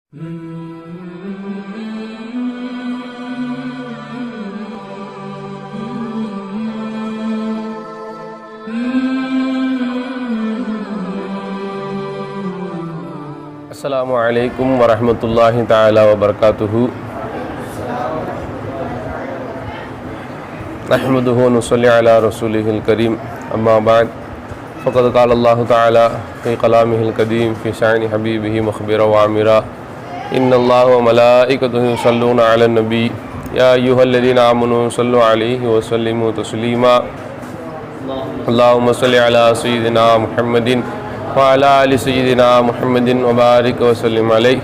அஸ்ஸலாமு அலைக்கும் வரஹ்மத்துல்லாஹி தஆலா வபரகாத்துஹு. நஹ்மதுஹு வ நுஸல்லி அலா ரசூலிஹில் கரீம். அம்மா பஅத். ஃபகத் கால அல்லாஹு தஆலா ஃபீ கலாமிஹில் கதீம் ஃபீ ஷஅனி ஹபீபிஹி முக்பிர வ ஆமிரா. இன்னல்லாஹ வ மலாயிகத்துஹு யுஸல்லூன அலன் நபி யா அய்யுஹல்லதீன ஆமனூ ஸல்லு அலைஹி வ ஸல்லிமு தஸ்லீமா. அல்லாஹும்ம ஸல்லி அலா சய்யிதினா முஹம்மதின் وعلى آل سيدنا محمد وبارك وسلم عليه.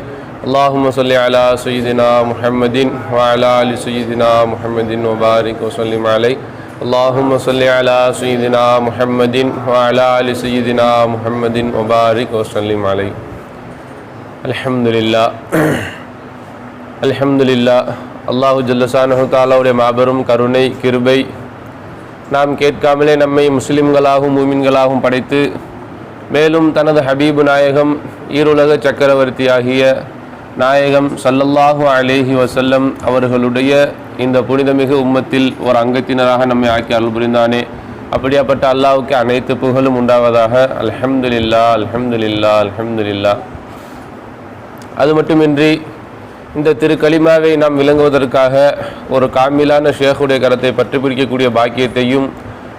اللهم صل على سيدنا محمد وعلى آل سيدنا محمد وبارك وسلم عليه. اللهم صل على سيدنا محمد وعلى آل سيدنا محمد وبارك وسلم عليه. الحمد لله الحمد لله. அல்லாஹு ஜல்லஷானஹு தஆலாவுடைய மாபெரும் கருணை கிருபை, நாம் கேட்காமலே நம்மை முஸ்லிம்களாகவும் மூமின்களாகவும் படைத்து, மேலும் தனது ஹபீபு நாயகம் ஈருலக சக்கரவர்த்தியாகிய நாயகம் ஸல்லல்லாஹு அலைஹி வஸல்லம் அவர்களுடைய இந்த புனிதமிகு உம்மத்தில் ஒரு அங்கத்தினராக நம்மை ஆக்கி அருள் புரிந்தானே. அப்படியாப்பட்ட அல்லாஹ்வுக்கு அனைத்து புகழும் உண்டாவதாக. அல்ஹம்துலில்லாஹ் அல்ஹம்துலில்லாஹ் அல்ஹம்துலில்லாஹ். அது மட்டுமின்றி இந்த திருக்கலிமாவை நாம் விளங்குவதற்காக ஒரு காமிலான ஷேഖுடைய கரத்தை பற்றி பிடிக்கக்கூடிய பாக்கியத்தையும்,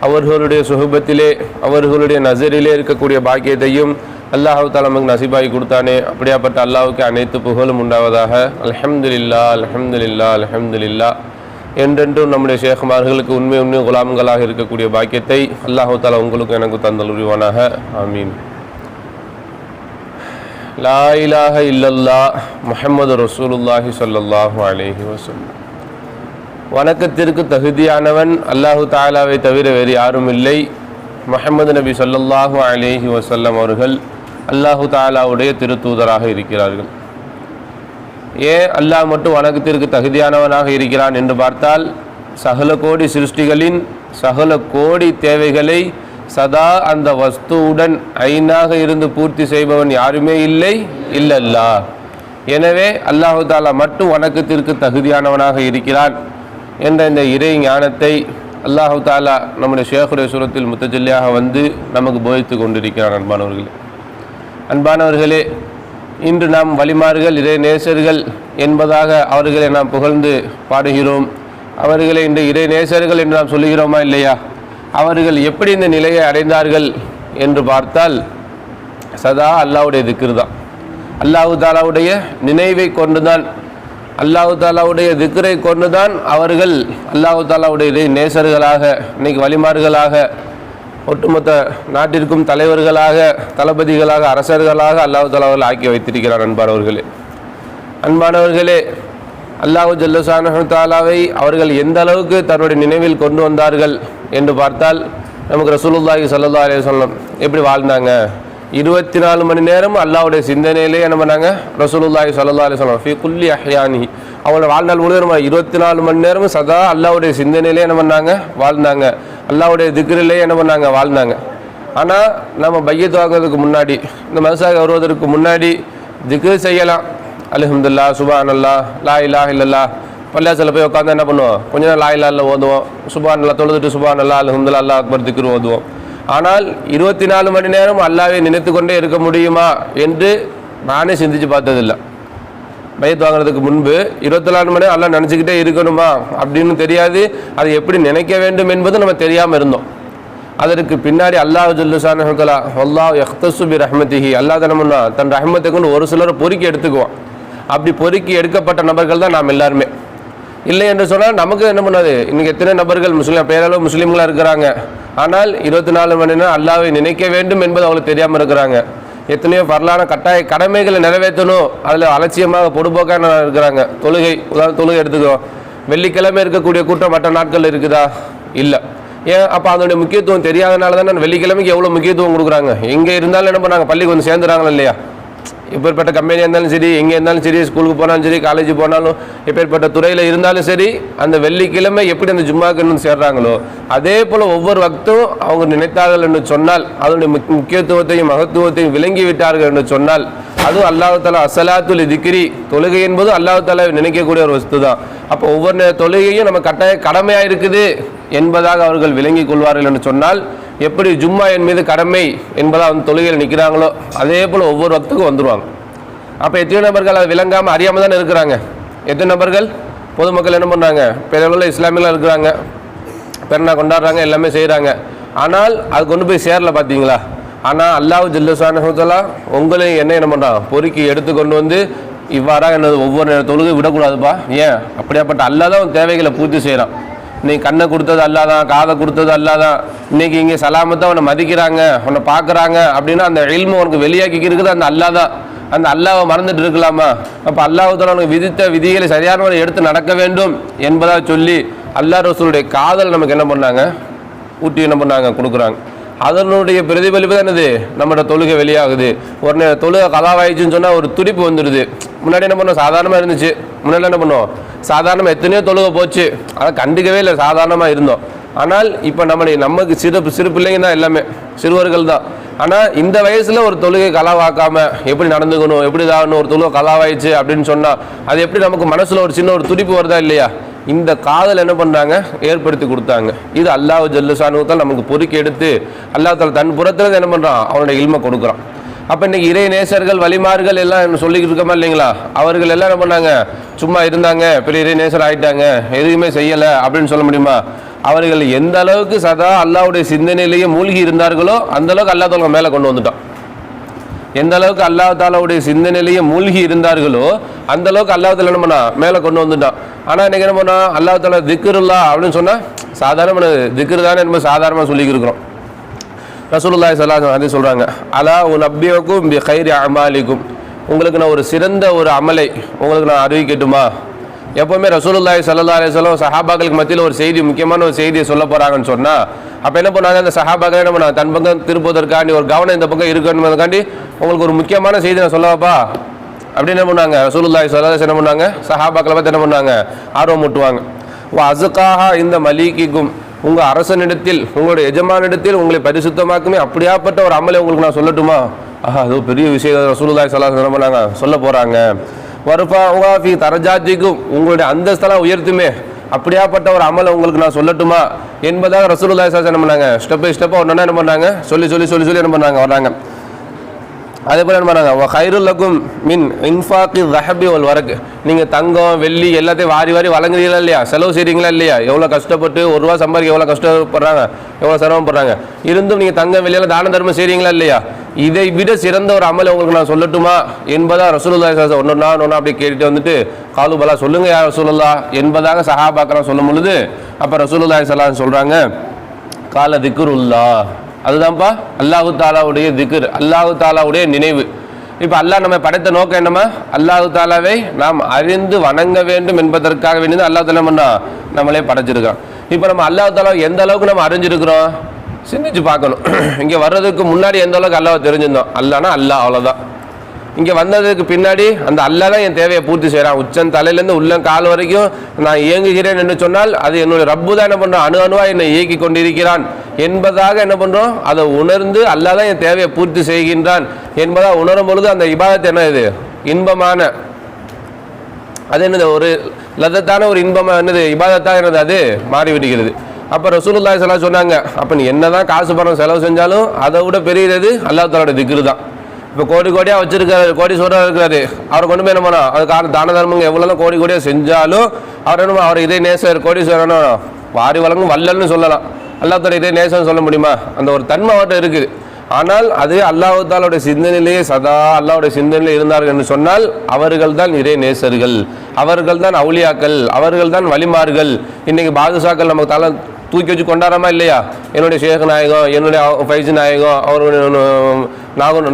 அவர்களுடைய சுஹபத்திலே அவர்களுடைய நசரிலே இருக்கக்கூடிய பாக்கியத்தையும் அல்லாஹ் தஆலா நமக்கு நசீபாகி கொடுத்தானே. அப்படியாப்பட்ட அல்லாஹ்வுக்கு அனைத்து புகழும் உண்டாவதாக. அல்ஹம்துலில்லாஹ் அல்ஹம்துலில்லாஹ் அல்ஹம்துலில்லாஹ். என்றென்றும் நம்முடைய ஷேഖ்மார்களுக்கு உண்மை குலாம்களாக இருக்கக்கூடிய பாக்கியத்தை அல்லாஹ் தஆலா உங்களுக்கு எனக்கு தந்தருள்வானாக. ஆமீன். லா இலாஹ இல்லல்லாஹ் முஹம்மது ரசூலுல்லாஹி ஸல்லல்லாஹு அலைஹி வஸல்லம். வணக்கத்திற்கு தகுதியானவன் அல்லாஹு தஆலாவை தவிர வேறு யாரும் இல்லை. முஹம்மது நபி ஸல்லல்லாஹு அலைஹி வஸல்லம் அவர்கள் அல்லாஹு தஆலாவுடைய திருத்தூதராக இருக்கிறார்கள். ஏன் அல்லாஹ் மட்டும் வணக்கத்திற்கு தகுதியானவனாக இருக்கிறான் என்று பார்த்தால், சகல கோடி சிருஷ்டிகளின் சகல கோடி தேவைகளை சதா அந்த வஸ்துவுடன் ஐனாக இருந்து பூர்த்தி செய்பவன் யாருமே இல்லை இல்லல்லாஹ். எனவே அல்லாஹு தஆலா மட்டும் வணக்கத்திற்கு தகுதியானவனாக இருக்கிறான் என்ற இந்த இறை ஞானத்தை அல்லாஹு தஆலா நம்முடைய ஷேഖுடைய சூரத்தில் முத்தஜல்லியாக வந்து நமக்கு போதித்து கொண்டிருக்கிறார். அன்பானவர்களே, இன்று நாம் வலிமார்கள் இறை நேசர்கள் என்பதாக அவர்களை நாம் புகழ்ந்து பாடுகிறோம். அவர்களை இன்று இறை நேசர்கள் என்று நாம் சொல்லுகிறோமா இல்லையா? அவர்கள் எப்படி இந்த நிலையை அடைந்தார்கள் என்று பார்த்தால், சதா அல்லாஹ்வுடைய திக்ர் தான், அல்லாஹு தஆலாவுடைய நினைவை கொண்டுதான், அல்லாஹு தஆலாவுடைய திக்ரை கொண்டுதான் அவர்கள் அல்லாஹு தஆலாவுடைய நேசர்களாக, இன்னைக்கு வலிமார்களாக, ஒட்டுமொத்த நாட்டிற்கும் தலைவர்களாக, தளபதிகளாக, அரசர்களாக அல்லாஹு தஆலா அவர்கள் ஆக்கி வைத்திருக்கிறார். அன்பானவர்களே, அல்லாஹு ஜல்லஷானஹு தஆலாவை அவர்கள் எந்த அளவுக்கு தன்னுடைய நினைவில் கொண்டு வந்தார்கள் என்று பார்த்தால், நமக்கு ரசூலுல்லாஹி ஸல்லல்லாஹு அலைஹி வஸல்லம் எப்படி வாழ்ந்தாங்க? 24 மணி நேரம் அல்லாஹ்வுடைய சிந்தனையிலே என்ன பண்ணாங்க? ரசூலுல்லாஹி ஸல்லல்லாஹு அலைஹி வஸல்லம் ஃபீ குல்லி அஹ்யானி, அவங்களோட வாழ்நாள் முழுவதும் 24 மணி நேரமும் சதா அல்லாஹ்வுடைய சிந்தனையிலே என்ன பண்ணாங்க? வாழ்ந்தாங்க. அல்லாஹ்வுடைய திக்ரிலே என்ன பண்ணாங்க? வாழ்ந்தாங்க. ஆனால் நம்ம பையத் வாங்குறதுக்கு முன்னாடி, இந்த மதரசாக வருவதற்கு முன்னாடி திக்ர் செய்யலாம். அல்ஹம்துலில்லாஹ், சுப்ஹானல்லாஹ், லா இலாஹ இல்லல்லாஹ். பள்ளியாசலில் போய் உட்காந்து என்ன பண்ணுவோம்? கொஞ்ச நேரம் லா இலாஹ இல்லல்லாஹ் ஓதுவோம், சுப்ஹானல்லாஹ் தொழுதுட்டு சுப்ஹானல்லாஹ், அல்ஹம்துலில்லாஹ், அல்லாஹ் அக்பர் திக்ர் ஓதுவோம். ஆனால் 24 மணி நேரம் அல்லாஹ்வை நினைத்து கொண்டே இருக்க முடியுமா என்று நானே சிந்திச்சு பார்த்ததில்லை. பையத் வாங்குறதுக்கு முன்பு 24 மணி நேரம் அல்லாஹ் நினச்சிக்கிட்டே இருக்கணுமா அப்படின்னு தெரியாது. அதை எப்படி நினைக்க வேண்டும் என்பது நம்ம தெரியாமல் இருந்தோம். அதற்கு பின்னாடி அல்லாஹ் ஜல்லஷானஹு தஆலா வல்லாஹு யக்தஸு பி ரஹ்மத்திஹி, அல்லாஹ் தனமுன்னா தன் ரஹ்மத்தை கொண்டு ஒரு சிலரை பொறுக்கி எடுத்துக்குவான். அப்படி பொறுக்கி எடுக்கப்பட்ட நபர்கள் தான் நாம் எல்லாருமே. இல்லை என்று சொன்னால் நமக்கு என்ன பண்ணாது? இன்றைக்கி எத்தனை நபர்கள் முஸ்லீம் பேரளவு முஸ்லீம்களாக இருக்கிறாங்க, ஆனால் 24 மணி நேரம் அல்லாஹ்வை நினைக்க வேண்டும் என்பது அவங்களுக்கு தெரியாமல் இருக்கிறாங்க. எத்தனையோ பரலான கட்டாய கடமைகளை நிறைவேற்றணும், அதில் அலட்சியமாக பொடுபோக்காக இருக்கிறாங்க. தொழுகை எடுத்துக்கிறோம். வெள்ளிக்கிழமை இருக்கக்கூடிய கூட்டம் மற்ற நாட்கள் இருக்குதா? இல்லை. ஏன்? அப்போ அதனுடைய முக்கியத்துவம் தெரியாதனால தானே வெள்ளிக்கிழமைக்கு எவ்வளோ முக்கியத்துவம் கொடுக்குறாங்க. எங்கே இருந்தாலும் என்ன பண்ணாங்க? பள்ளிக்கு வந்து சேர்ந்துறாங்களா இல்லையா? எப்பேற்பட்ட கம்பெனியாக இருந்தாலும் சரி, எங்கே இருந்தாலும் சரி, ஸ்கூலுக்கு போனாலும் சரி, காலேஜ் போனாலும், எப்பேற்பட்ட துறையில் இருந்தாலும் சரி, அந்த வெள்ளிக்கிழமை எப்படி அந்த ஜும்மாவுக்கு இன்னும் சேர்றாங்களோ அதே போல் ஒவ்வொரு வக்தும் அவங்க நினைத்தார்கள் என்று சொன்னால், அதனுடைய முக்கியத்துவத்தையும் மகத்துவத்தையும் விளங்கி விட்டார்கள் என்று சொன்னால், அதுவும் அல்லாஹ் தஆலா அஸ்ஸலாத்துல் திக்ரி, தொழுகை என்பது அல்லாஹ் தஆலா நினைக்கக்கூடிய ஒரு வஸ்து தான். அப்போ ஒவ்வொரு தொழுகையும் நம்ம கட்டாய கடமையாக இருக்குது என்பதாக அவர்கள் விளங்கி கொள்வார்கள் என்று சொன்னால், எப்படி ஜும்மா என் மீது கடமை என்பதாக வந்து தொழுகையில் நிற்கிறாங்களோ அதே போல் ஒவ்வொரு வக்துக்கும் வந்துடுவாங்க. அப்போ எத்தனை நபர்கள் அதை விளங்காமல் அறியாமல் தானே இருக்கிறாங்க. எத்தனை நபர்கள் பொதுமக்கள் என்ன பண்ணுறாங்க, பெரிய இஸ்லாமியெலாம் இருக்கிறாங்க, பெருநா கொண்டாடுறாங்க, எல்லாமே செய்கிறாங்க. ஆனால் அது கொண்டு போய் சேரல பார்த்தீங்களா. ஆனால் அல்லாஹ் ஜல்ல ஷானஹு தஆலா உங்களையும் என்ன பண்ணுறான், பொறுக்கி எடுத்து கொண்டு வந்து இவ்வாறாக என்னது ஒவ்வொரு தொழுகை விடக்கூடாதுப்பா. ஏன் அப்படியாப்பட்ட அல்லாஹ் தான் உன் தேவைகளை பூர்த்தி செய்கிறான். இன்னைக்கு கண்ணை கொடுத்தது அல்லாஹ் தான், காதை கொடுத்தது அல்லாஹ் தான். இன்னைக்கு இங்கே சலாமத்தை உன்னை மதிக்கிறாங்க, உன்னை பார்க்குறாங்க அப்படின்னா அந்த இல்மு உனக்கு வெளியாக்கி இருக்குது அந்த அல்லாஹ் தான். அந்த அல்லாஹ்வை மறந்துட்டு இருக்கலாமா? அப்போ அல்லாஹ் தஆலா உனக்கு விதித்த விதிகளை சரியான முறை எடுத்து நடக்க வேண்டும் என்பதாக சொல்லி அல்லாஹ் ரசூலுடைய காதல் நமக்கு என்ன பண்ணாங்க, ஊட்டி என்ன பண்ணாங்க, கொடுக்குறாங்க. அதனுடைய பிரதிபலிப்பு தான் என்னது, நம்மளோட தொழுகை வெளியாகுது. ஒரு தொழுகை கலாவாயிடுச்சுன்னு சொன்னால் ஒரு துடிப்பு வந்துடுது. முன்னாடி என்ன பண்ணோம், சாதாரணமாக இருந்துச்சு. முன்னாடி என்ன பண்ணுவோம், சாதாரணமாக எத்தனையோ தொழுகை போச்சு, அதை கண்டுக்கவே இல்லை, சாதாரணமாக இருந்தோம். ஆனால் இப்போ நமக்கு சிறு பிள்ளைங்க தான், எல்லாமே சிறுவர்கள் தான். ஆனால் இந்த வயசில் ஒரு தொழுகை கலாவாக்காமல் எப்படி நடந்துக்கணும், எப்படி இதாகணும், ஒரு தொழுகை கலாவாயிடுச்சு அப்படின்னு சொன்னால் அது எப்படி நமக்கு மனசில் ஒரு சின்ன ஒரு துடிப்பு வருதா இல்லையா? இந்த காதல் என்ன பண்ணுறாங்க, ஏற்படுத்தி கொடுத்தாங்க. இது அல்லாஹ் ஜல்ல ஷானஹு தஆலா நமக்கு பொறுக்கி எடுத்து அல்லாஹ் தஆலா தன் புறத்தில் என்ன பண்ணுறான், அவனுடைய இல்மை கொடுக்குறான். அப்போ இன்றைக்கி இறை நேசர்கள் வழிமார்கள் எல்லாம் சொல்லிக்கிட்டு இருக்கமா இல்லைங்களா, அவர்கள் எல்லாம் என்ன பண்ணாங்க, சும்மா இருந்தாங்க, பெரிய இறை நேசர் ஆகிட்டாங்க, எதுவுமே செய்யலை அப்படின்னு சொல்ல முடியுமா? அவர்கள் எந்த அளவுக்கு சதா அல்லாஹ்வுடைய சிந்தனையிலேயே மூழ்கி இருந்தார்களோ அந்த அளவுக்கு அல்லாஹ் தஆலா மேலே கொண்டு வந்துட்டான். எந்த அளவுக்கு அல்லாஹ் தஆலாவுடைய சிந்தனையிலேயே மூழ்கி இருந்தார்களோ அந்த அளவுக்கு அல்லாஹ் தஆலா என்ன பண்ணா, மேலே கொண்டு வந்துட்டான். ஆனால் இன்னைக்கு என்ன பண்ணா, அல்லாஹ் தஆலா திக்ருல்லா அப்படின்னு சொன்னால் சாதாரண திக்ரு தானே நம்ம சாதாரணமாக சொல்லிக்கிறோம். ரசூலுல்லாஹி ஸல்லல்லாஹு அலைஹி வஸல்லம் சொல்கிறாங்க, அலா உனப்பியக்கும் பி கைரி அமாலிக்கும், உங்களுக்கு நான் ஒரு சிறந்த ஒரு அமலை உங்களுக்கு நான் அறிவிக்கட்டுமா? எப்போவுமே ரசூலுல்லாஹி ஸல்லல்லாஹு அலைஹி வஸல்லம் சஹாபாக்களுக்கு மத்தியில் ஒரு செய்தி, முக்கியமான ஒரு செய்தியை சொல்ல போகிறாங்கன்னு சொன்னால் அப்போ என்ன பண்ணாங்க, அந்த சஹாபாக்கள் என்ன பண்ணாங்க, தன் பக்கம் திருப்பதற்காண்டி ஒரு கவனம் இந்த பக்கம் இருக்கணுன்றதுக்காண்டி உங்களுக்கு ஒரு முக்கியமான செய்தி நான் சொல்லவாப்பா அப்படின்னு என்ன பண்ணாங்க, ரசூலுல்லாஹி ஸல்லல்லாஹு அலைஹி வஸல்லம் என்ன பண்ணாங்க, சஹாபாக்களை பார்த்து என்ன பண்ணாங்க, ஆர்வம் ஊட்டுவாங்க. அஸுகாஹா இந்த மலீகிக்கும், உங்கள் அரசனிடத்தில் உங்களுடைய எஜமானிடத்தில் உங்களை பரிசுத்தமாக்குமே அப்படியாப்பட்ட ஒரு அமலை உங்களுக்கு நான் சொல்லட்டுமா? அது பெரிய விஷயம் ரசூலுல்லாஹி ஸல்லல்லாஹு அலைஹி வஸல்லம் பண்ணாங்க, சொல்ல போகிறாங்க. வர்ஃபா ஃபீ தரஜாத்திக்கும், உங்களுடைய அந்தஸ்தெல்லாம் உயர்த்துமே அப்படியாப்பட்ட ஒரு அமலை உங்களுக்கு நான் சொல்லட்டுமா என்பதாக ரசூலுல்லாஹி ஸல்லல்லாஹு அலைஹி வஸல்லம் பண்ணாங்க. ஸ்டெப் பை ஸ்டெப்பாக ஒன்றா என்ன பண்ணாங்க, சொல்லி என்ன பண்ணாங்க, வர்றாங்க. அதே போல் என்ன பண்ணாங்க, கைருல் லக்கும் மின் இன்ஃபாக்கி ذஹபி வல் வரக், நீங்கள் தங்கம் வெள்ளி எல்லாத்தையும் வாரி வழங்குறீங்களா இல்லையா, செலவு செய்கிறீங்களா இல்லையா? எவ்வளோ கஷ்டப்பட்டு ஒரு ரூபா சம்பாதிக்க எவ்வளோ கஷ்டப்படுறாங்க, எவ்வளோ சிரமப்படுறாங்க, இருந்தும் நீங்கள் தங்கம் வெள்ளியெல்லாம் தான தர்மம் செய்கிறீங்களா இல்லையா? இதை விட சிறந்த ஒரு அமலை உங்களுக்கு நான் சொல்லட்டுமா என்பதாக ரசூலுல்லாஹி ஸல்லல்லாஹு அலைஹி வஸல்லம் ஒன்றா அப்படி கேட்டுட்டு வந்துட்டு காலுபலா சொல்லுங்க யா ரசூலுல்லாஹ் என்பதாக சஹாபாக்கள் சொல்லும் பொழுது அப்போ ரசூலுல்லாஹி ஸல்லல்லாஹு அலைஹி வஸல்லம் சொல்கிறாங்க, கால திக்ருல்லாஹ், அதுதான்ப்பா அல்லாஹு தாலாவுடைய திக்ர், அல்லாஹு தாலாவுடைய நினைவு. இப்போ அல்லாஹ் நம்ம படைத்த நோக்கம் என்னமா, அல்லாஹு தாலாவை நாம் அறிந்து வணங்க வேண்டும் என்பதற்காக வேண்டி தான் அல்லாஹ் தாலா பண்ணா நம்மளே படைச்சிருக்கான். இப்போ நம்ம அல்லாஹு தாலா எந்த அளவுக்கு நம்ம அறிஞ்சிருக்கிறோம் சிந்திச்சு பார்க்கணும். இங்கே வர்றதுக்கு முன்னாடி எந்த அளவுக்கு அல்லாஹ் தெரிஞ்சிருந்தோம், அல்லாஹ்னா அல்லாஹ் அவ்வளோதான். இங்கே வந்ததுக்கு பின்னாடி அந்த அல்லாஹ் தான் என் தேவையை பூர்த்தி செய்கிறான். உச்சன் தலையிலேருந்து உள்ளம் கால் வரைக்கும் நான் இயங்குகிறேன் என்று சொன்னால் அது என்னுடைய ரப்பு தான் என்ன பண்ணுறோம், அணுவாக என்னை இயக்கி கொண்டிருக்கிறான் என்பதாக என்ன பண்ணுறோம், அதை உணர்ந்து அல்லாஹ் தான் என் தேவையை பூர்த்தி செய்கின்றான் என்பதாக உணரும் பொழுது அந்த இபாதத் என்ன, இது இன்பமான, அது என்னது, ஒரு லதத்தான ஒரு இன்பமாக என்னது, இபாதத்தாக என்னது அது மாறிவிடுகிறது. அப்போ ரசூலுல்லாஹி ஸல்லல்லாஹு அலைஹி வஸல்லம் சொன்னாங்க, அப்போ நீ என்ன தான் காசு பணம் செலவு செஞ்சாலும் அதை விட பெரியது அல்லாஹ் தஆலாவோட திக்ரு தான். இப்போ கோடியாக வச்சிருக்காரு, கோடீஸ்வரராக இருக்கிறாரு, அவரை கொண்டு போய் என்ன பண்ணோம், அதுக்கான தான தர்மங்க எவ்வளோ கோடியாக செஞ்சாலும் அவர் என்ன, அவர் இதே நேசர் கோடீஸ்வரனோ வாரி வழங்கும் வல்லல்னு சொல்லலாம். அல்லாஹ் தஆலா இதே நேசர்னு சொல்ல முடியுமா? அந்த ஒரு தன்மை அவர்கிட்ட இருக்குது. ஆனால் அது அல்லாஹ் தஆலாவுடைய சிந்தனையிலேயே சதா அல்லாஹ்வுடைய சிந்தனையிலே இருந்தார்கள் என்று சொன்னால் அவர்கள் தான் இறை நேசர்கள், அவர்கள் தான் அவுலியாக்கள், அவர்கள் தான் வலிமார்கள். இன்னைக்கு பாதுஷாக்கள் நமக்கு தலை தூக்கி வச்சு கொண்டாடாமா இல்லையா? என்னுடைய ஷேக் நாயகம், என்னுடைய ஃபைசி நாயகம், அவர்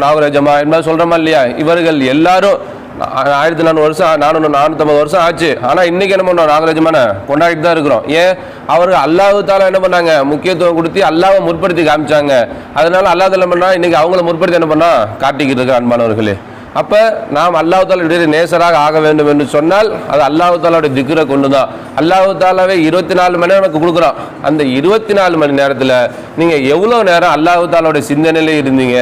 நாகராஜமா என்பது சொல்கிறோமா இல்லையா? இவர்கள் எல்லாரும் 1400 வருஷம் 450 வருஷம் ஆச்சு. ஆனால் இன்றைக்கி என்ன பண்ணுறோம், நாகராஜமான கொண்டாடிட்டு தான் இருக்கிறோம். ஏன், அவர்கள் அல்லாஹ் தாலா என்ன பண்ணாங்க, முக்கியத்துவம் கொடுத்து அல்லாஹ்வை முற்படுத்தி காமிச்சாங்க. அதனால அல்லாஹ் தாலா என்ன பண்ணா, இன்றைக்கி அவங்கள முற்படுத்தி என்ன பண்ணா காட்டிக்கிட்டு இருக்க அன்பானவர்களே. அப்போ நாம் அல்லாஹ் தாலாவுடைய நேசராக ஆக வேண்டும் என்று சொன்னால் அது அல்லாஹ் தாலாவுடைய திக்ரை கொண்டு தான். அல்லாஹ் தாலாவே 24 மணி நேரம் நமக்கு கொடுக்குறோம். அந்த 24 மணி நேரத்தில் நீங்கள் எவ்வளோ நேரம் அல்லாஹ் தாலாவுடைய சிந்தனையிலே இருந்தீங்க,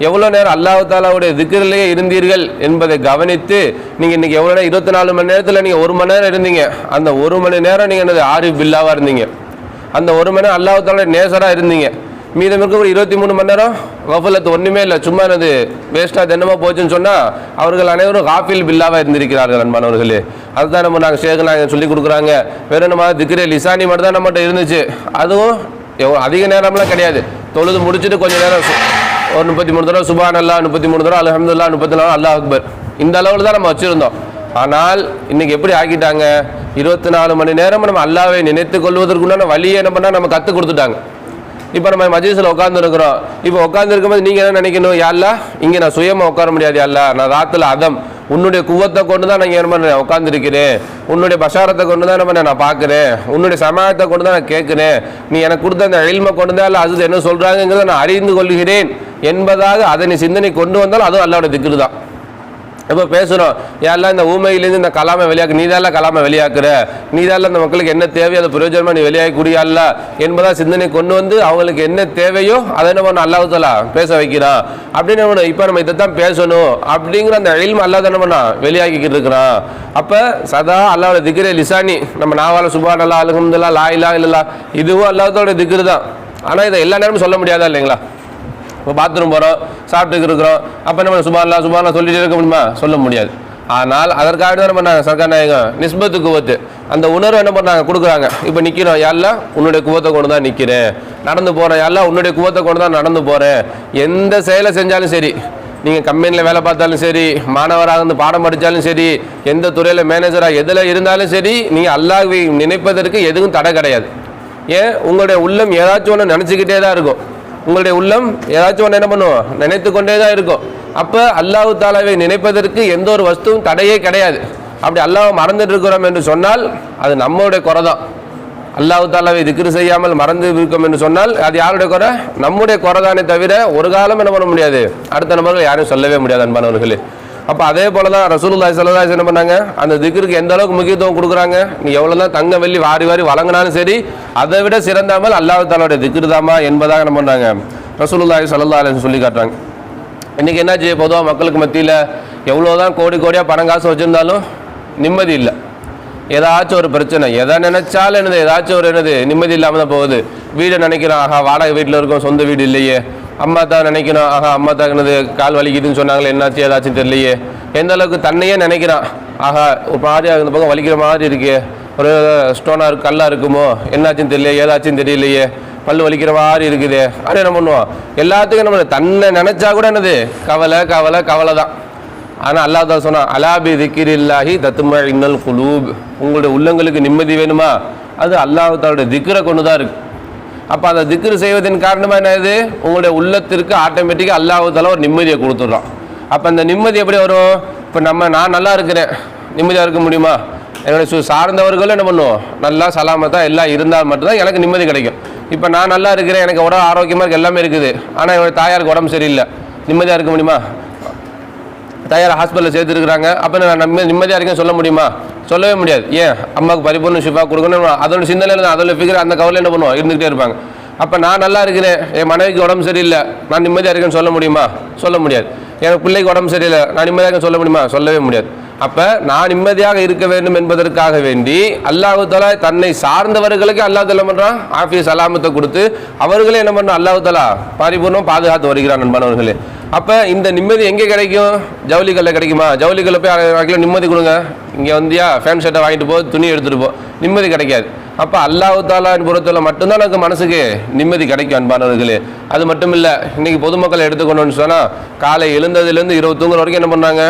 எவ்வளோ நேரம் அல்லாஹ் தாலாவுடைய திக்ரிலேயே இருந்தீர்கள் என்பதை கவனித்து நீங்கள் இன்றைக்கி எவ்வளோ நேரம் 24 மணி நேரத்தில் நீங்கள் 1 மணி நேரம் இருந்தீங்க. அந்த 1 மணி நேரம் நீங்கள் என்னது ஆரிஃப் பில்லாவாக இருந்தீங்க. அந்த 1 மணி நேரம் அல்லாஹ் தாலாவுடைய நேசராக இருந்தீங்க. மீதம் இருக்க ஒரு 23 மணி நேரம் கஃபலத்து ஒன்றுமே இல்லை, சும்மா என்னது வேஸ்ட்டாக தினமாக போச்சுன்னு சொன்னால் அவர்கள் அனைவரும் காஃபில் பில்லாவாக இருந்திருக்கிறார்கள் அன்பானவர்களே. அதுதான் நம்ம நாங்கள் ஷேக் நாங்கள் சொல்லி கொடுக்குறாங்க. வேறு நம்ம திக்ரே லிசானி மட்டும் தான் நம்மகிட்ட இருந்துச்சு. அதுவும் அதிக நேரம்லாம் கிடையாது. தொழுது முடிச்சுட்டு கொஞ்சம் நேரம் ஒரு 33 தடவை சுபான் அல்லா, 33 தடவை அல்ஹம்துலில்லாஹ், 34 அல்லாஹ் அக்பர், இந்த அளவில் தான் நம்ம வச்சுருந்தோம். ஆனால் இன்றைக்கி எப்படி ஆக்கிட்டாங்க, 24 மணி நேரம் நம்ம அல்லாவை நினைத்து கொள்வதற்குண்டான வழியை என்ன பண்ணால் நம்ம கற்றுக் கொடுத்துட்டாங்க. இப்போ நம்ம மஜ்லிஸில் உட்காந்துருக்குறோம். இப்போ உட்காந்துருக்கும்போது நீங்கள் என்ன நினைக்கணும், யாரெல்லாம் இங்கே நான் சுயமாக உட்கார முடியாது, யாரெல்லாம் நான் ராத்தில் அதம் உன்னுடைய குவத்தை கொண்டு தான் நான் என்ன உட்காந்துருக்கிறேன், உன்னுடைய பஷாரத்தை கொண்டு தான் நம்ம நான் பார்க்குறேன், உன்னுடைய சமாயத்தை கொண்டு தான் நான் கேட்குறேன், நீ எனக்கு கொடுத்த அந்த இல்மை கொண்டு தான் அல்ல அது என்ன சொல்கிறாங்கிறத நான் அறிந்து கொள்கிறேன் என்பதாக அதை நீ சிந்தனை கொண்டு வந்தாலும் அதுவும் அல்லாஹ்வுடைய திக்ர் தான். இப்போ பேசுகிறோம், யாரெல்லாம் இந்த ஊமையிலேருந்து இந்த கலாமை வெளியாக்கு, நீதால கலாமை வெளியாக்குற, நீதால இந்த மக்களுக்கு என்ன தேவையோ அதை பிரயோஜனமாக நீ வெளியாகக்கூடியல்ல என்பதாக சிந்தனை கொண்டு வந்து அவங்களுக்கு என்ன தேவையோ அதை நம்ம அல்லாஹ் தஆலா பேச வைக்கிறான். அப்படின்னு நம்ம இப்போ நம்ம இதை தான் பேசணும் அப்படிங்கிற அந்த இல்ம அல்லாஹ் தான் நம்ம வெளியாக்கிக்கிட்டு இருக்கிறான். அப்போ சதா அல்லாஹ்வுடைய திக்ரே லிசானி, நம்ம நாவால சுபான் அல்லாஹ் அல்ஹம்துலில்லாஹ் லா இலாஹா இல்லல்லாஹ், இதுவும் அல்லாஹ்வுடைய திக்ர் தான். ஆனால் இதை எல்லா நேரமும் சொல்ல முடியாதா இல்லைங்களா? இப்போ பாத்ரூம் போகிறோம், சாப்பிட்டுக்கு இருக்கிறோம், அப்போ நம்ம சுபான்லாம் சொல்லிட்டு இருக்க முடியுமா? சொல்ல முடியாது. ஆனால் அதற்காக தான் நம்ம சர்க்கார் நாயகம் நிஸ்பத்து குவத்து அந்த உணர்வு என்ன பண்ணாங்க கொடுக்குறாங்க. இப்போ நிற்கிறோம், யாரெல்லாம் உன்னுடைய குவத்தை கொண்டு தான் நிற்கிறேன், நடந்து போகிறேன், யாரெல்லாம் உன்னுடைய குவத்தை கொண்டு தான் நடந்து போகிறேன். எந்த செயலை செஞ்சாலும் சரி, நீங்கள் கம்பெனியில் வேலை பார்த்தாலும் சரி, மாணவராக இருந்து பாடம் படித்தாலும் சரி, எந்த துறையில் மேனேஜராக எதில் இருந்தாலும் சரி, நீங்கள் அல்லாஹ்வை நினைப்பதற்கு எதுவும் தடை கிடையாது. ஏன், உங்களுடைய உள்ளம் ஏதாச்சும் ஒன்று நினச்சிக்கிட்டே தான் இருக்கும். உங்களுடைய உள்ளம் ஏதாச்சும் ஒன்று என்ன பண்ணுவோம், நினைத்து கொண்டே தான் இருக்கும். அப்போ அல்லாஹ் தாலாவை நினைப்பதற்கு எந்த ஒரு வஸ்துவும் தடையே கிடையாது. அப்படி அல்லாஹ் மறந்துட்டு இருக்கிறோம் என்று சொன்னால் அது நம்மளுடைய குறை தான். அல்லாஹ் தாலாவை திக்ர் செய்யாமல் மறந்து இருக்கோம் என்று சொன்னால் அது யாருடைய குறை? நம்முடைய குறை தானே தவிர ஒரு காலம் என்ன பண்ண முடியாது, அடுத்த நபர்கள் யாரும் சொல்லவே முடியாது அன்பானவர்களே. அப்போ அதே போல தான் ரசூலுல்லாஹி ஸல்லல்லாஹு அலைஹி வஸல்லம் என்ன பண்ணாங்க, அந்த திக்ருக்கு எந்த அளவுக்கு முக்கியத்துவம் கொடுக்குறாங்க. நீ எவ்வளோ தான் தங்க வெள்ளி வாரி வாரி வழங்கினாலும் சரி, அதை விட சிறந்தாமல் அல்லாஹ் தஆலாவுடைய திக்ர் தாமா என்பதாக என்ன பண்ணாங்க ரசூலுல்லாஹி ஸல்லல்லாஹு அலைஹி வஸல்லம் சொல்லி காட்டுறாங்க. இன்றைக்கி என்னாச்சு, பொதுவாக மக்களுக்கு மத்தியில் எவ்வளோ தான் கோடி கோடியாக பணம் காசு வச்சுருந்தாலும் நிம்மதி இல்லை. ஏதாச்சும் ஒரு பிரச்சனை, எதை நினைச்சாலும் என்னது ஏதாச்சும் ஒரு என்னது நிம்மதி இல்லாமல் தான் போகுது. வீடை நினைக்கிறோம், ஆஹா வாடகை வீட்டில் இருக்கோம், சொந்த வீடு இல்லையே. அம்மா தான் நினைக்கணும், ஆஹா அம்மா தான் என்னது கால் வலிக்குதுன்னு சொன்னாங்களே, என்னாச்சு ஏதாச்சும் தெரியலையே. எந்த அளவுக்கு தன்னையே நினைக்கிறான், ஆஹா ஒரு மாதிரியாக இந்த பக்கம் வலிக்கிற மாதிரி இருக்கே, ஒரு ஸ்டோனாக இருக்கு, கல்லாக இருக்குமோ, என்னாச்சுன்னு தெரியலையே, ஏதாச்சும் தெரியலையே, பல்லு வலிக்கிற மாதிரி இருக்குது. அது என்ன பண்ணுவோம், எல்லாத்துக்கும் நம்ம தன்னை நினச்சா கூட என்னது கவலை கவலை கவலை தான். ஆனால் அல்லாஹ் தான் சொன்னான், அலா பி திக்ரில்லாஹி தத்மஇன்னுல் குலூப், உங்களுடைய உள்ளங்களுக்கு நிம்மதி வேணுமா, அது அல்லாஹ் தஆலாவுடைய திக்ரை கொண்டு தான் இருக்குது. அப்போ அந்த திக்ரு செய்வதன் காரணமாக என்னது, உங்களுடைய உள்ளத்திற்கு ஆட்டோமேட்டிக்காக அல்லாஹ் தஆலா ஒரு நிம்மதியை கொடுத்துட்றோம். அப்போ அந்த நிம்மதி எப்படி வரும்? இப்போ நான் நல்லா இருக்கிறேன், நிம்மதியாக இருக்க முடியுமா? என்னுடைய சார்ந்தவர்களும் என்ன பண்ணுவோம், நல்லா சலாமத்தாக எல்லாம் இருந்தால் மட்டும்தான் எனக்கு நிம்மதி கிடைக்கும். இப்போ நான் நல்லா இருக்கிறேன், எனக்கு உடம்பு ஆரோக்கியமாக இருக்குது, எல்லாமே இருக்குது, ஆனால் என்னுடைய தாயாருக்கு உடம்பு சரியில்லை, நிம்மதியாக இருக்க முடியுமா? தாயார் ஹாஸ்பிட்டலில் சேர்த்துருக்குறாங்க, அப்போ நான் நிம்மதியாக இருக்கேன்னு சொல்ல முடியுமா? சொல்லவே முடியாது. ஏன், அம்மாவுக்கு பரிபூர்ண ஷிஃபா கொடுக்கணும், அதோட சிந்தனையில் அதோட ஃபிகர் அந்த கவலை என்ன பண்ணுவோம் இருந்துகிட்டே இருப்பாங்க. அப்போ நான் நல்லா இருக்கிறேன், என் மனைவிக்கு உடம்பு சரியில்லை, நான் நிம்மதியாக இருக்கேன்னு சொல்ல முடியுமா? சொல்ல முடியாது. எனக்கு பிள்ளைக்கு உடம்பு சரியில்லை, நான் நிம்மதியாக சொல்ல முடியுமா? சொல்லவே முடியாது. அப்போ நான் நிம்மதியாக இருக்க வேண்டும் என்பதற்காக வேண்டி அல்லாஹ் தஆலா தன்னை சார்ந்தவர்களுக்கு அல்லாஹ் தஆலா பண்ணுறான் ஆஃபிய சலாமத்தை கொடுத்து அவர்களே என்ன பண்ணுறான், அல்லாஹ் தஆலா பரிபூர்ணம் பாதுகாத்து வருகிறான் நண்பனவர்களே. அப்போ இந்த நிம்மதி எங்கே கிடைக்கும்? ஜவுளிகளில் கிடைக்குமா? ஜவுளிகளில் போய் நிம்மதி கொடுங்க, இங்கே வந்தியா ஃபேன் ஷர்ட்டை வாங்கிட்டு போ, துணி எடுத்துகிட்டு போ, நிம்மதி கிடைக்காது. அப்போ அல்லாஹ் தஆலாவின் புறத்தில் மட்டும்தான் எனக்கு மனசுக்கு நிம்மதி கிடைக்கும் அன்பானவர்களே. அது மட்டும் இல்லை, இன்றைக்கி பொதுமக்களை எடுத்துக்கணும்னு சொன்னால் காலை எழுந்ததுலேருந்து இரவு தூங்குற வரைக்கும் என்ன பண்ணுறாங்க,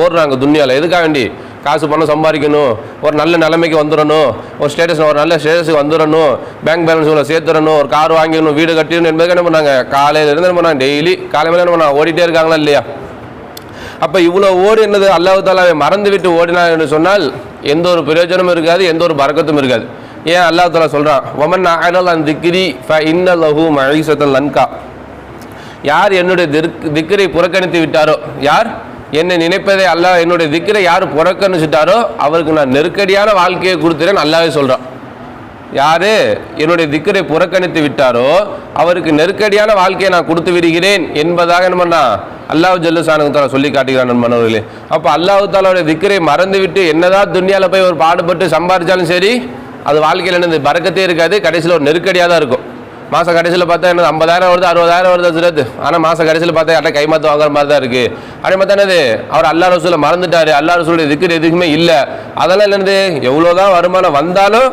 ஓடுறாங்க துன்யாவில். எதுக்காக வேண்டி? காசு பணம் சம்பாதிக்கணும், ஒரு நல்ல நிலைமைக்கு வந்துடணும், ஒரு ஸ்டேட்டஸ் ஒரு நல்ல ஸ்டேட்டஸுக்கு வந்துடணும், பேங்க் பேலன்ஸ் சேர்த்துடணும், ஒரு கார் வாங்கிடணும், வீடு கட்டிடணும் என்பதுக்கு என்ன பண்ணாங்க, காலையிலேருந்து என்ன பண்ணாங்க, டெய்லி காலையில் என்ன பண்ணாங்க, ஓடிட்டே இருக்காங்களா இல்லையா? அப்போ இவ்வளோ ஓடி என்னது அல்லாஹ் தஆலாவை மறந்து விட்டு ஓடினா என்று சொன்னால் எந்த ஒரு பிரயோஜனமும் இருக்காது, எந்த ஒரு பரக்கத்தும் இருக்காது. ஏன் அல்லாஹ் தஆலா சொல்கிறான், வமன் அஅரத அன் திக்ரி ஃபஇன்ன லஹு மஈஸத்தன் லன்கா, யார் என்னுடைய திக்ரை புறக்கணித்து விட்டாரோ, யார் என்னை நினைப்பதை அல்லாஹ் என்னுடைய திக்கரை யார் புறக்கணிச்சிட்டாரோ அவருக்கு நான் நெருக்கடியான வாழ்க்கையை கொடுத்துறேன்னு அல்லாஹ்வே சொல்கிறான். யார் என்னுடைய திக்கரை புறக்கணித்து விட்டாரோ அவருக்கு நெருக்கடியான வாழ்க்கையை நான் கொடுத்து விடுகிறேன் என்பதாக என்ன பண்ணா அல்லாஹ் ஜல்லஷானஹு தஆலா சொல்லி காட்டுகிறான் நண்பர்களே. அப்போ அல்லாஹ் தஆலாவுடைய திக்கரை மறந்து விட்டு என்னதான் துன்யாவில் போய் ஒரு பாடுபட்டு சம்பாதிச்சாலும் சரி அது வாழ்க்கையில் என்னது பரக்கத்தே இருக்காது, கடைசியில் ஒரு நெருக்கடியாக தான் இருக்கும். மாதம் கடைசியில் பார்த்தா என்ன 50,000 வருது 60,000 வருது சிறத்து, ஆனால் மாதம் கடைசியில் பார்த்தா யார்ட்ட கைமாற்று வாங்குற மாதிரி தான் இருக்குது. அதே மாதிரி தானே அவர் அல்லாஹ் ரசூலை மறந்துட்டார், அல்லாஹ் ரசூலுடைய திக்ர் எதுக்குமே இல்லை. அதெல்லாம் என்னது எவ்வளோதான் வருமானம் வந்தாலும்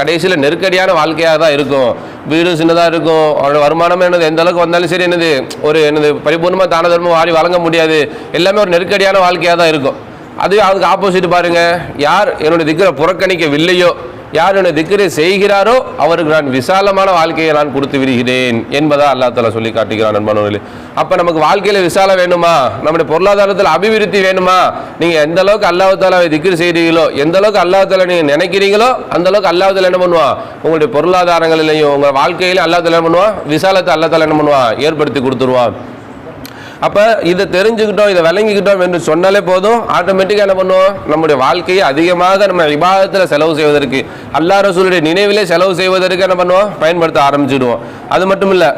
கடைசியில் நெருக்கடியான வாழ்க்கையாக தான் இருக்கும். வீடு சின்னதாக இருக்கும், அவரோட வருமானம் என்னது எந்த அளவுக்கு வந்தாலும் சரி என்னது ஒரு என்னது பரிபூர்ணமாக தான தர்மம் வாரி வழங்க முடியாது, எல்லாமே ஒரு நெருக்கடியான வாழ்க்கையாக தான் இருக்கும். அதுவே அதுக்கு ஆப்போசிட் பாருங்கள், யார் என்னுடைய திக்ரை புறக்கணிக்கவில்லையோ யார் என்னுடைய திக்ரை செய்கிறாரோ அவருக்கு நான் விசாலமான வாழ்க்கையை நான் கொடுத்து விடுகிறேன் என்பதா அல்லாஹ் தஆலா சொல்லி காட்டுகிறான் நண்பர்களே. அப்போ நமக்கு வாழ்க்கையில் விசாலம் வேணுமா, நம்முடைய பொருளாதாரத்தில் அபிவிருத்தி வேணுமா, நீங்கள் எந்த அளவுக்கு அல்லாஹ் தஆலாவை திக்ர் செய்கிறீங்களோ எந்த அளவுக்கு அல்லாஹ் தஆலா நீங்கள் நினைக்கிறீங்களோ அந்த அளவுக்கு அல்லாஹ் தஆலா என்ன பண்ணுவான், உங்களுடைய பொருளாதாரங்களிலையும் உங்கள் வாழ்க்கையிலும் அல்லாஹ் தஆலா என்ன பண்ணுவான், விசாலத்தை அல்லாஹ் தஆலா என்ன பண்ணுவான், ஏற்படுத்தி கொடுத்துருவான். அப்போ இதை தெரிஞ்சுக்கிட்டோம், இதை விளங்கிக்கிட்டோம் என்று சொன்னாலே போதும், ஆட்டோமேட்டிக்காக என்ன பண்ணுவோம், நம்முடைய வாழ்க்கையை அதிகமாக நம்ம இபாதத்தில் செலவு செய்வதற்கு அல்லாஹ் ரசூலுடைய நினைவிலே செலவு செய்வதற்கு என்ன பண்ணுவோம், பயன்படுத்த ஆரம்பிச்சுடுவோம். அது மட்டும் இல்லை,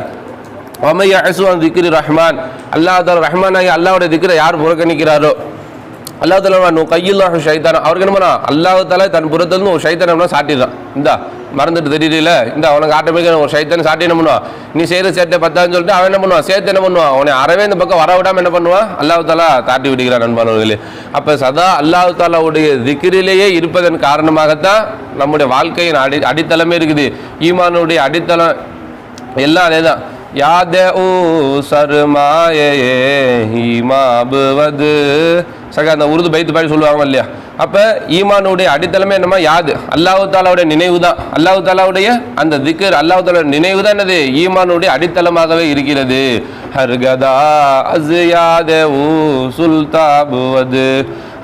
வமை யஅஸு அன் திக்ரி ரஹ்மான், அல்லாஹ் தஆலா ரஹ்மான் ஆகிய அல்லாஹ்வுடைய திக்ரை யார் புறக்கணிக்கிறாரோ அல்லாஹ் தஆலா கையில்லாஹு ஷைத்தான அவருக்கு என்ன பண்ணா அல்லாஹ் தஆலா தன் புறத்திலிருந்து ஒரு ஷைத்தானை சாட்டிடுறான். இந்தா மறந்துட்டு தெரியல, இந்த அவனுக்கு ஆட்டோமேட்டிக்காக ஒரு ஷைத்தானை சாட்டி என்ன பண்ணுவான், நீ செய்கிற சேர்த்தை பத்தான்னு சொல்லிட்டு அவன் என்ன பண்ணுவான், சேர்த்து என்ன பண்ணுவான், அவனை அறவே இந்த பக்கம் வர விடாமல் என்ன பண்ணுவான், அல்லாஹ் தஆலா தாட்டி விடுகிறான் நண்பர்களே. அப்போ சதா அல்லாஹ் தஆலாவுடைய திக்ரிலேயே இருப்பதன் காரணமாகத்தான் நம்முடைய வாழ்க்கையின் அடித்தளமே இருக்குது. ஈமானுடைய அடித்தளம் எல்லாம் அதே தான். யாதே ஊ சர்மாயே ஈமாபுவது சக அந்த உருது பைத்து பாடி சொல்லுவாங்க இல்லையா. அப்போ ஈமானுடைய அடித்தளமே என்னமா யாது அல்லாஹ் தஆலாவுடைய நினைவு தான். அல்லாஹ் தஆலாவுடைய அந்த திக்ர் அல்லாஹ் தஆலாவுடைய நினைவு தான் என்னது ஈமானுடைய அடித்தளமாகவே இருக்கிறது. ஹர்கதா அஸ்யாதே ஊ சுல்தாபுவது.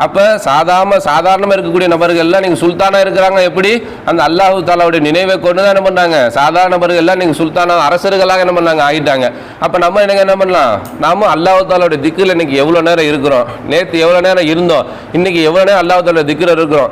அப்போ சாதாரணமாக இருக்கக்கூடிய நபர்கள்லாம் நீங்கள் சுல்தானாக இருக்கிறாங்க, எப்படி அந்த அல்லாஹ் தஆலாவுடைய நினைவை கொண்டு தான் என்ன பண்ணாங்க, சாதாரண நபர்கள்லாம் நீங்கள் சுல்தானா அரசர்களாக என்ன பண்ணாங்க ஆகிட்டாங்க. அப்போ நம்ம எனக்கு என்ன பண்ணலாம், நாம அல்லாஹ் தஆலாவுடைய திக்ரில் இன்னைக்கு எவ்வளோ நேரம் இருக்கிறோம், நேற்று எவ்வளோ நேரம் இருந்தோம், இன்னைக்கு எவ்வளோ நேரம் அல்லாஹ் தஆலாவுடைய திக்ர் இருக்கிறோம்.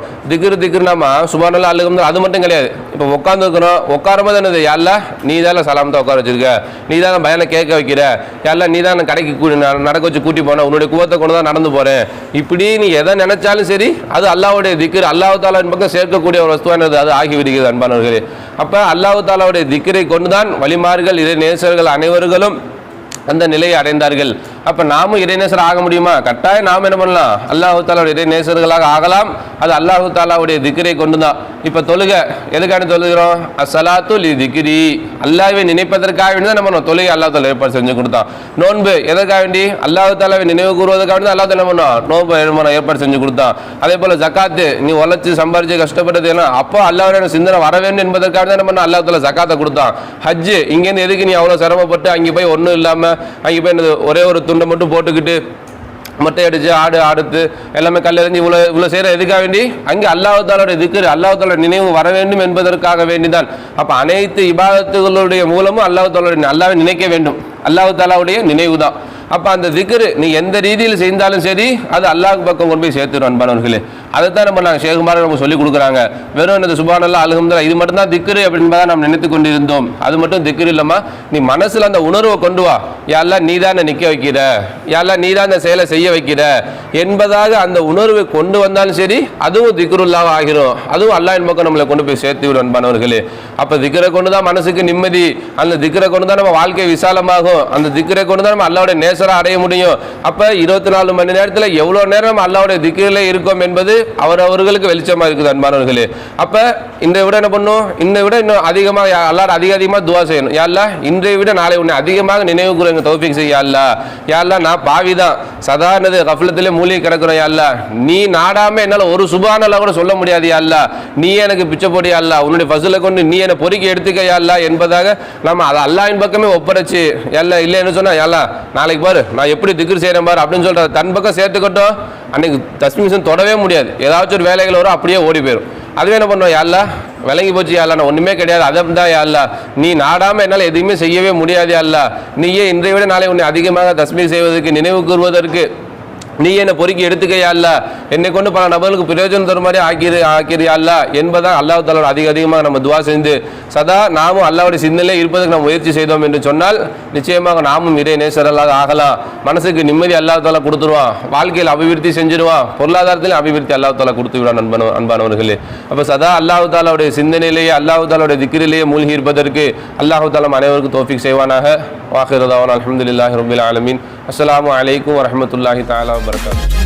திக்ர் நாம சுப்ஹானல்லாஹ் அல்ஹம்துலில்லாஹ் அது மட்டும் கிடையாது. இப்போ உட்காந்து இருக்கிறோம், உட்காரும்போது என்னது யா அல்லாஹ் நீ தான் சலாமத்தை உட்கார வச்சிருக்க, நீ தான் பயனை கேட்க வைக்கிற, யா அல்லாஹ் நீ தான் கடைக்கு நடக்க வச்சு கூட்டி போன, உன்னுடைய குவத்தை கொண்டு தான் நடந்து போகிறேன். இப்படி நீ எதை நினைச்சாலும் சரி அது அல்லாஹ்வுடைய திக்ர் அல்லாஹ் தஆலாவின் பக்கம் சேர்க்கக்கூடிய ஒரு வஸ்துவானது அது ஆகிவிடுகிறது அன்பானவர்களே. அப்போ அல்லாஹ் தஆலாவுடைய திக்ரை கொண்டுதான் வலிமார்கள் இறை நேசர்கள் அனைவர்களும் அந்த நிலையை அடைந்தார்கள். அப்போ நாமும் இறைநேசர் ஆக முடியுமா? கட்டாயம் நாம் என்ன பண்ணலாம், அல்லாஹ் தஆலாவுடைய இறைநேசர்களாக ஆகலாம். அது அல்லாஹ் தஆலாவுடைய திக்ரை கொண்டு தான். இப்போ தொழுகை எதுக்காக தொழுகிறோம், அஸ்ஸலாத்து லி திக்ரி அல்லாஹ்வை நினைப்பதற்காக வேண்டி தான் நம்ம தொழுகை அல்லாஹ் தஆலா ஏற்பாடு செஞ்சு கொடுத்தான். நோன்பு எதற்காக வேண்டி அல்லாஹ் தஆலாவை நினைவு கூறுவதற்காக வேண்டி அல்லாஹ் தஆலா என்ன பண்ணோம், நோன்பு ஏற்பாடு செஞ்சு கொடுத்தான். அதே போல் ஜக்காத்து நீ உழைச்சி சம்பாரிச்சு கஷ்டப்பட்டது ஏன்னா அப்போ அல்லாஹ்வுடைய சிந்தனை வர வேண்டும் என்பதற்காக தான் என்ன பண்ண அல்லாஹ் தஆலா ஜக்காத்தை கொடுத்தான். ஹஜ்ஜு இங்கேருந்து எதுக்கு நீ அவ்வளோ சிரமப்பட்டு அங்கே போய் ஒன்றும் இல்லாமல் அங்கே போய் ஒரே ஒரு துண்டை மட்டும் போட்டுக்கிட்டு மொட்டை அடித்து ஆடு ஆடுத்து எல்லாமே கல்லெறிஞ்சு இவ்வளோ செய்கிற எதுக்காக வேண்டி அங்கே அல்லாஹ் தஆலாவுடைய திக்ர் அல்லாஹ் தஆலா நினைவு வர வேண்டும் என்பதற்காக வேண்டிதான். அப்போ அனைத்து இபாதத்துகளுடைய மூலமும் அல்லாஹ் தஆலாவுடைய அல்லாஹ்வை நினைக்க வேண்டும், அல்லாஹ் தஆலாவுடைய நினைவு தான். அப்போ அந்த திக்ர் நீ எந்த ரீதியில் செய்தாலும் சரி அது அல்லாஹ் பக்கம் கொண்டு போய் சேர்த்துடும் அன்பானவர்களே. அதைத்தான் நம்ம நாங்கள் ஷேகுமார் நம்ம சொல்லிக் கொடுக்குறாங்க. வெறும் இந்த சுப்ஹானல்லாஹ் அல்ஹம்துலில்லாஹ் இது மட்டும் தான் திக்ரு அப்படின்பதான் நாம் நினைத்து கொண்டிருந்தோம். அது மட்டும் திக்ரு இல்லைம்மா, நீ மனசில் அந்த உணர்வை கொண்டு வா, யா அல்லாஹ் நீ தான் நிற்க வைக்கிற, யா அல்லாஹ் நீ தான் அந்த செயலை செய்ய வைக்கிற என்பதாக அந்த உணர்வை கொண்டு வந்தாலும் சரி அதுவும் திக்ருல்லாஹ் ஆகிரும், அதுவும் அல்லாஹ்வின் பக்கம் நம்மளை கொண்டு போய் சேர்த்து விடும் அன்பானவர்களே. அப்போ திக்ரை கொண்டு தான் மனசுக்கு நிம்மதி, அந்த திக்ரை கொண்டு தான் நம்ம வாழ்க்கை விசாலமாகும், அந்த திக்ரை கொண்டு தான் நம்ம அல்லாஹ்வுடைய நேசரா அடைய முடியும். அப்போ 24 மணி நேரத்தில் எவ்வளோ நேரம் நம்ம அல்லாஹ்வுடைய திக்ரிலே இருக்கோம் என்பது அவர்களுக்கு வெளிச்சமாக இருக்குது அன்பானவர்களே. அப்போ இன்றை விட என்ன பண்ணும், இன்றை விட இன்னும் அதிகமாக அல்லாஹ் அதிகமாக துவா செய்யணும். யா அல்லாஹ் இன்றை விட நாளை உன்னை அதிகமாக நினைவு கூறுங்க தௌஃபீக் செய்ய அல்லாஹ். யா அல்லாஹ் நான் பாவி தான், சாதாரணது கஃப்லத்திலே மூலிகை கிடக்கிறோம். யா அல்லாஹ் நீ நாடாம என்னால் ஒரு சுப்ஹானல்லாஹ் கூட சொல்ல முடியாது. யா அல்லாஹ் நீ எனக்கு பிச்சை போடி யா அல்லாஹ், உன்னுடைய ஃபஸ்லை கொண்டு நீ என்னை பொறுக்கி எடுத்துக்க யா அல்லாஹ் என்பதாக நம்ம அதை அல்லாஹ்வின் பக்கமே ஒப்படைச்சு யா அல்லாஹ் இல்லைன்னு சொன்னா யா அல்லாஹ் நாளைக்கு பாரு நான் எப்படி திக்ர் செய்கிறேன் பாரு அப்படின்னு சொல்கிற தன் பக்கம் சேர்த்துக்கட்டும். அன்னைக்கு தஸ்மீசன் தொடவே முடியாது, ஏதாச்சும் ஒரு வேலைகள் வரும் அப்படியே ஓடி போயிடும். அதுவே என்ன பண்ணுவோம், யா அல்லாஹ் விளங்கி போச்சு யா அல்லாஹ் நான் ஒன்றுமே கிடையாது, அதை தான் யா அல்லாஹ் நீ நாடாமல் என்னால் எதுவுமே செய்யவே முடியாது யா அல்லாஹ், நீயே இன்றைய விட நாளை உன்னை அதிகமாக தஸ்மீர் செய்வதற்கு நினைவு கூறுவதற்கு நீ என்னை பொறுக்கி எடுத்துக்கையா அல்ல, என்னை கொண்டு பல நபர்களுக்கு பிரயோஜனம் தரும் மாதிரி ஆக்கிறியா அல்ல என்பதான் அல்லாஹ் தாலா அதிகமாக நம்ம துவா செஞ்சு சதா நாமும் அல்லாஹ்வுடைய சிந்தனையிலே இருப்பதற்கு நாம் முயற்சி செய்தோம் என்று சொன்னால் நிச்சயமாக நாமும் இறை நேசரல்லாக ஆகலாம். மனசுக்கு நிம்மதி அல்லாஹ் தாலா கொடுத்துருவான், வாழ்க்கையில் அபிவிருத்தி செஞ்சிருவான், பொருளாதாரத்திலும் அபிவிருத்தி அல்லாஹ் தாலா கொடுத்து விடுவான். அன்பானவர்களே, அப்போ சதா அல்லாஹ் தாலாவுடைய சிந்தனையிலேயே அல்லாஹ் தாலாவுடைய திக்ரிலேயே மூழ்கி இருப்பதற்கு அல்லாஹ் தாலா அனைவருக்கும் தௌஃபீக் செய்வானாக. வாஹிரு தஅவானா அல்ஹம்துலில்லாஹி ரப்பில் ஆலமீன். அஸ்ஸலாமு அலைக்கும் வரஹ்மத்துல்லாஹி தஆலா வபரகாத்துஹு.